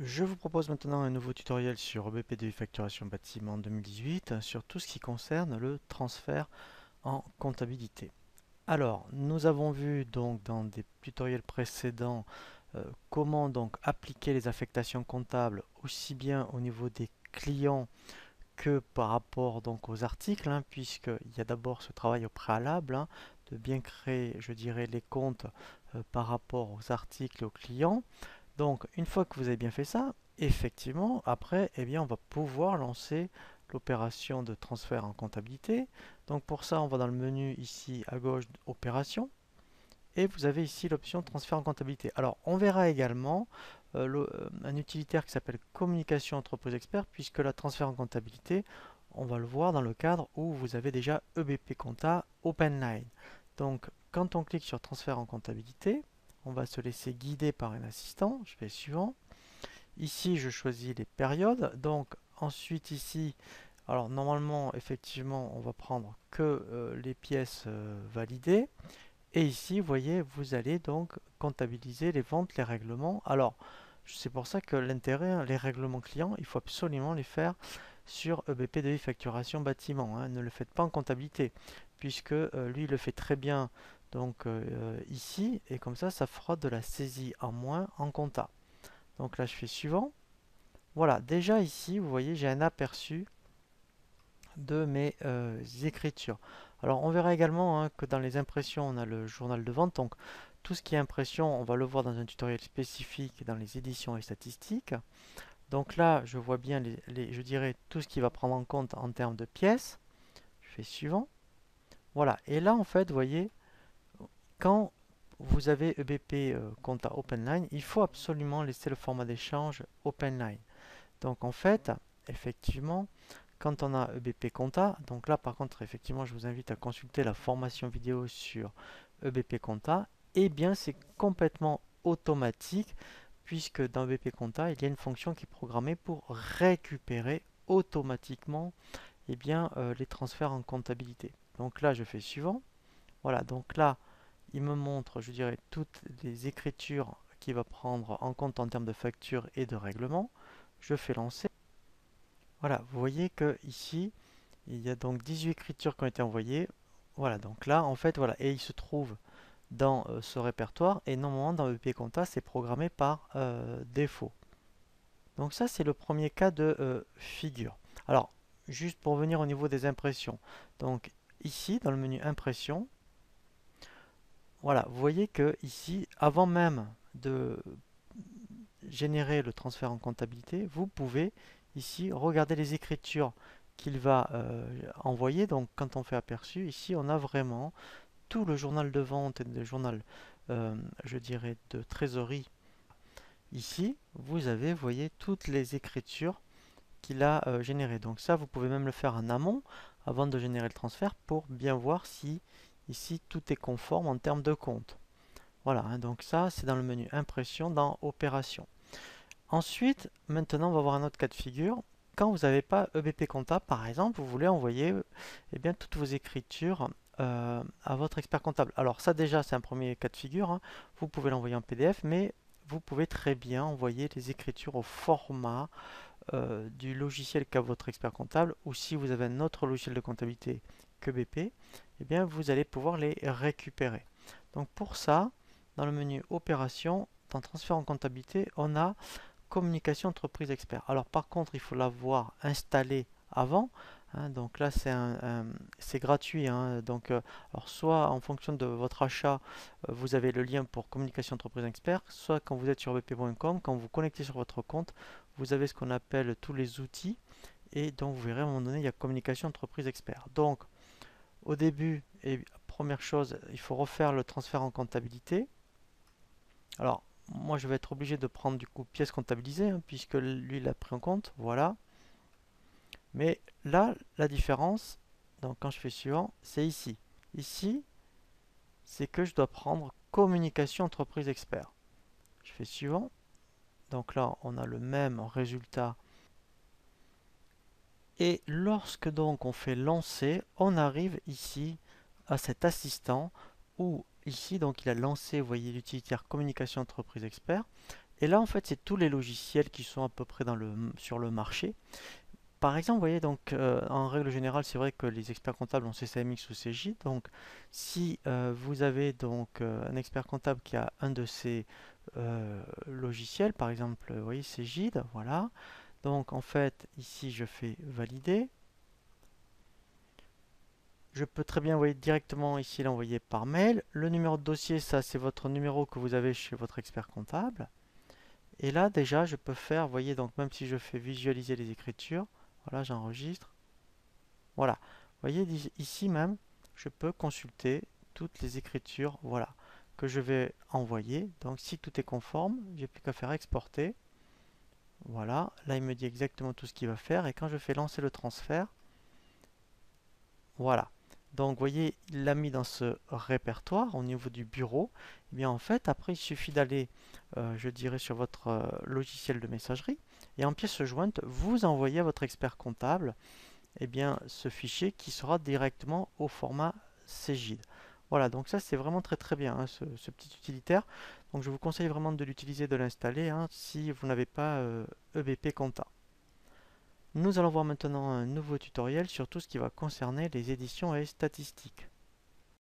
Je vous propose maintenant un nouveau tutoriel sur EBP2I Facturation Bâtiment 2018 sur tout ce qui concerne le transfert en comptabilité. Alors, nous avons vu donc dans des tutoriels précédents comment donc appliquer les affectations comptables aussi bien au niveau des clients que par rapport donc aux articles, puisqu'il y a d'abord ce travail au préalable de bien créer, je dirais, les comptes par rapport aux articles et aux clients. Donc, une fois que vous avez bien fait ça, effectivement, après, eh bien, on va pouvoir lancer l'opération de transfert en comptabilité. Donc, pour ça, on va dans le menu ici à gauche, Opération, et vous avez ici l'option Transfert en comptabilité. Alors, on verra également un utilitaire qui s'appelle Communication entreprise expert, puisque la transfert en comptabilité, on va le voir dans le cadre où vous avez déjà EBP Compta OpenLine. Donc, quand on clique sur Transfert en comptabilité, on va se laisser guider par un assistant. Je fais suivant. Ici, je choisis les périodes. Donc, ensuite, ici, alors normalement, effectivement, on va prendre que les pièces validées. Et ici, vous voyez, vous allez donc comptabiliser les ventes, les règlements. Alors, c'est pour ça que l'intérêt, les règlements clients, il faut absolument les faire sur EBP2I Facturation Bâtiment. Ne le faites pas en comptabilité, puisque lui, il le fait très bien donc ici, et comme ça fera de la saisie en moins en compta. Donc là, je fais suivant. Voilà, déjà ici, vous voyez, j'ai un aperçu de mes écritures. Alors, on verra également que dans les impressions, on a le journal de vente. Donc, tout ce qui est impression, on va le voir dans un tutoriel spécifique dans les éditions et statistiques. Donc là, je vois bien, je dirais, tout ce qui va prendre en compte en termes de pièces. Je fais suivant. Voilà, et là, en fait, vous voyez, quand vous avez EBP Compta OpenLine, il faut absolument laisser le format d'échange OpenLine. Donc, en fait, effectivement, quand on a EBP Compta, donc là par contre effectivement je vous invite à consulter la formation vidéo sur EBP Compta, et bien c'est complètement automatique puisque dans EBP Compta il y a une fonction qui est programmée pour récupérer automatiquement les transferts en comptabilité. Donc là je fais suivant. Voilà, donc là il me montre, je dirais, toutes les écritures qu'il va prendre en compte en termes de facture et de règlement. Je fais lancer. Voilà, vous voyez que ici, il y a donc 18 écritures qui ont été envoyées. Voilà, donc là, en fait, voilà, et il se trouve dans ce répertoire, et normalement, dans EP Compta, c'est programmé par défaut. Donc ça, c'est le premier cas de figure. Alors, juste pour venir au niveau des impressions. Donc ici, dans le menu Impression, voilà, vous voyez que ici, avant même de générer le transfert en comptabilité, vous pouvez ici regarder les écritures qu'il va envoyer. Donc quand on fait aperçu, ici on a vraiment tout le journal de vente et le journal, je dirais, de trésorerie. Ici, vous avez, vous voyez, toutes les écritures qu'il a générées. Donc ça, vous pouvez même le faire en amont, avant de générer le transfert, pour bien voir si ici tout est conforme en termes de compte. Voilà, donc ça, c'est dans le menu Impression, dans Opération. Ensuite, maintenant, on va voir un autre cas de figure. Quand vous n'avez pas EBP Compta, par exemple, vous voulez envoyer bien, toutes vos écritures à votre expert comptable. Alors ça déjà, c'est un premier cas de figure. Vous pouvez l'envoyer en PDF, mais vous pouvez très bien envoyer les écritures au format du logiciel qu'a votre expert comptable, ou si vous avez un autre logiciel de comptabilité que BP, eh bien, vous allez pouvoir les récupérer. Donc pour ça, dans le menu Opération, dans Transfert en comptabilité, on a Communication entreprise expert. Alors par contre, il faut l'avoir installé avant. Donc là, c'est gratuit. Donc, alors soit en fonction de votre achat, vous avez le lien pour Communication entreprise expert, soit quand vous êtes sur bp.com, quand vous vous connectez sur votre compte, vous avez ce qu'on appelle tous les outils. Et donc, vous verrez à un moment donné, il y a Communication entreprise expert. Donc, au début, première chose, il faut refaire le transfert en comptabilité. Alors, moi, je vais être obligé de prendre du coup pièce comptabilisée, puisque lui l'a pris en compte. Voilà. Mais là, la différence, donc quand je fais suivant, c'est ici. Ici, c'est que je dois prendre communication entreprise expert. Je fais suivant. Donc là, on a le même résultat. Et lorsque donc on fait lancer, on arrive ici à cet assistant où ici, donc il a lancé, vous voyez, l'utilitaire communication entreprise expert. Et là, en fait, c'est tous les logiciels qui sont à peu près sur le marché. Par exemple, vous voyez, donc, en règle générale, c'est vrai que les experts comptables ont CCMX ou CJ. Donc, si vous avez donc un expert comptable qui a un de ces logiciels, par exemple, vous voyez, CGID, voilà. Donc, en fait, ici, je fais valider. Je peux très bien envoyer directement ici l'envoyer par mail. Le numéro de dossier, ça, c'est votre numéro que vous avez chez votre expert comptable. Et là, déjà, je peux faire, vous voyez, donc même si je fais visualiser les écritures, voilà, j'enregistre. Voilà. Vous voyez, ici même, je peux consulter toutes les écritures, voilà, que je vais envoyer. Donc, si tout est conforme, j'ai plus qu'à faire exporter. Voilà. Là, il me dit exactement tout ce qu'il va faire. Et quand je fais lancer le transfert, voilà. Donc, vous voyez, il l'a mis dans ce répertoire au niveau du bureau. Et bien, en fait, après, il suffit d'aller, je dirais, sur votre logiciel de messagerie. Et en pièce jointe, vous envoyez à votre expert comptable eh bien, ce fichier qui sera directement au format CGID. Voilà, donc ça c'est vraiment très très bien, hein, ce petit utilitaire. Donc je vous conseille vraiment de l'utiliser, de l'installer hein, si vous n'avez pas EBP Compta. Nous allons voir maintenant un nouveau tutoriel sur tout ce qui va concerner les éditions et statistiques.